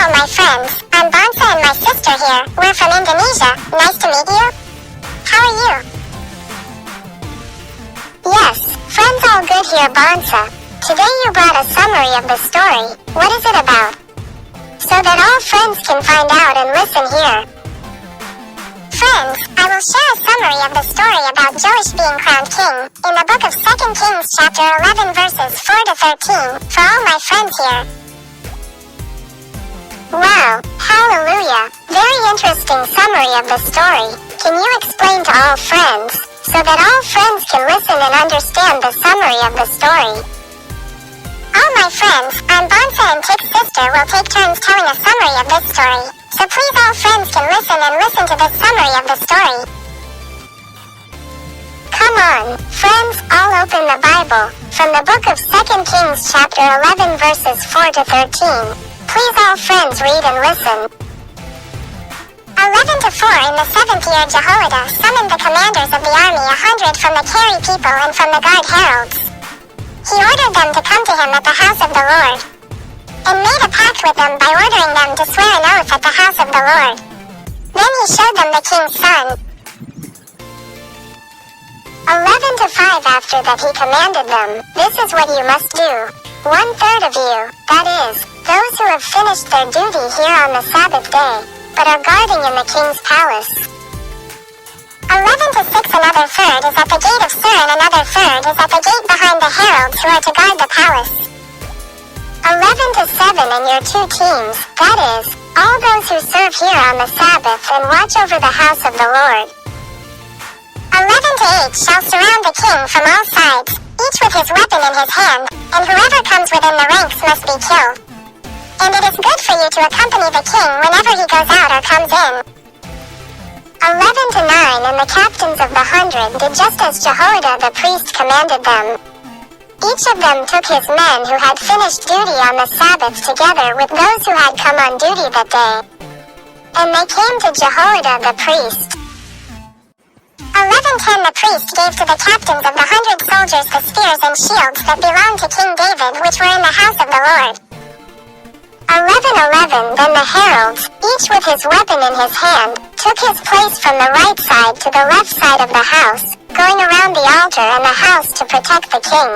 Hello my friends, I'm Bonsa and my sister here. We're from Indonesia. Nice to meet you. How are you? Yes, friends all good here Bonsa. Today you brought a summary of the story. What is it about? So that all friends can find out and listen here. Friends, I will share a summary of the story about Yoas being crowned king in the book of 2 Kings chapter 11 verses 4 to 13 for all my friends here. Wow, hallelujah, very interesting summary of the story. Can you explain to all friends so that all friends can listen and understand the summary of the story? All my friends, I'm Bonsa and Tick's sister will take turns telling a summary of this story. So please all friends can listen to this summary of the story. Come on, friends, all open the Bible from the book of 2 Kings chapter 11 verses 4 to 13. Please all friends read and listen. 11 to 4 in the 7th year Jehoiada summoned the commanders of the army 100 from the Cari people and from the guard heralds. He ordered them to come to him at the house of the Lord, and made a pact with them by ordering them to swear an oath at the house of the Lord. Then he showed them the king's son. 11 to 5 after that he commanded them, this is what you must do. 1/3 of you, that is, those who have finished their duty here on the Sabbath day, but are guarding in the king's palace. 11 to 6 another third is at the gate of Sur and another third is at the gate behind the heralds who are to guard the palace. 11 to 7 and your 2 teams, that is, all those who serve here on the Sabbath and watch over the house of the Lord. 11 to 8 shall surround the king from all sides, each with his weapon in his hand, and whoever comes within the ranks must be killed. And it is good for you to accompany the king whenever he goes out or comes in. 11 to 9 and the captains of the 100 did just as Jehoiada the priest commanded them. Each of them took his men who had finished duty on the Sabbath together with those who had come on duty that day. And they came to Jehoiada the priest. 11:10 the priest gave to the captains of the 100 soldiers the spears and shields that belonged to King David which were in the house of the Lord. 11:11 then the heralds, each with his weapon in his hand, took his place from the right side to the left side of the house, going around the altar and the house to protect the king.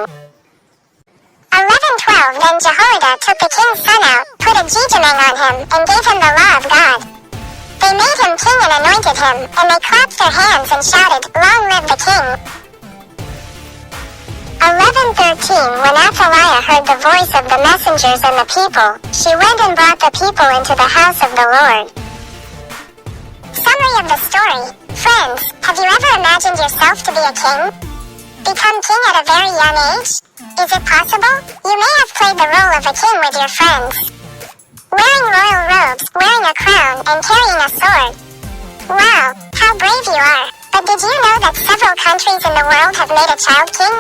11:12 then Jehoiada took the king's son out, put a jejemang on him, and gave him the law of God. They made him king and anointed him, and they clapped their hands and shouted, Long live the king! 11:13 when Athaliah heard the voice of the messengers and the people, she went and brought the people into the house of the Lord. Summary of the story. Friends, have you ever imagined yourself to be a king? Become king at a very young age? Is it possible? You may have played the role of a king with your friends. Wearing royal robes, wearing a crown, and carrying a sword. Wow, how brave you are. But did you know that several countries in the world have made a child king?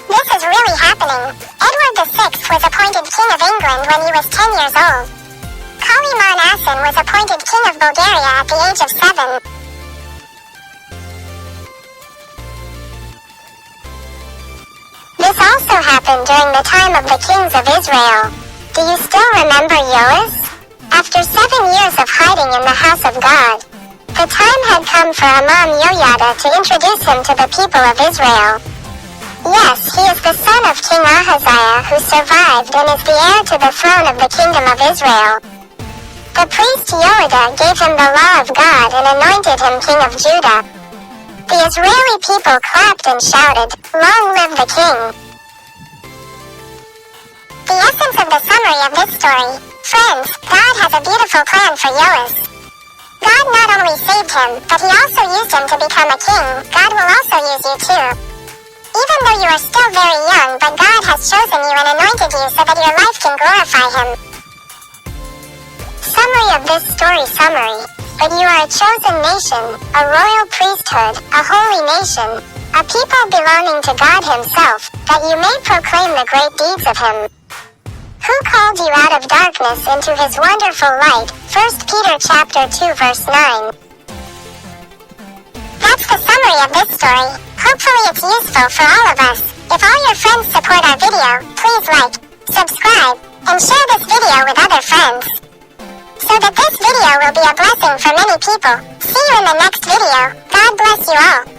This is really happening. Edward VI was appointed king of England when he was 10 years old. Kaliman Asan was appointed king of Bulgaria at the age of 7. This also happened during the time of the kings of Israel. Do you still remember Yoas? After 7 years of hiding in the house of God, the time had come for Imam Yoyada to introduce him to the people of Israel. Yes, he is the son of King Ahaziah who survived and is the heir to the throne of the kingdom of Israel. The priest Yoyada gave him the law of God and anointed him king of Judah. The Israeli people clapped and shouted, Long live the king! The essence of the summary of this story. Friends, God has a beautiful plan for Yoas. God not only saved him, but he also used him to become a king. God will also use you too. Even though you are still very young, but God has chosen you and anointed you so that your life can glorify him. Summary of this story summary. But you are a chosen nation, a royal priesthood, a holy nation, a people belonging to God himself, that you may proclaim the great deeds of him. Who called you out of darkness into his wonderful light? 1 Peter chapter 2 verse 9. That's the summary of this story. Hopefully it's useful for all of us. If all your friends support our video, please like, subscribe, and share this video with other friends. that this video will be a blessing for many people. See you in the next video. God bless you all.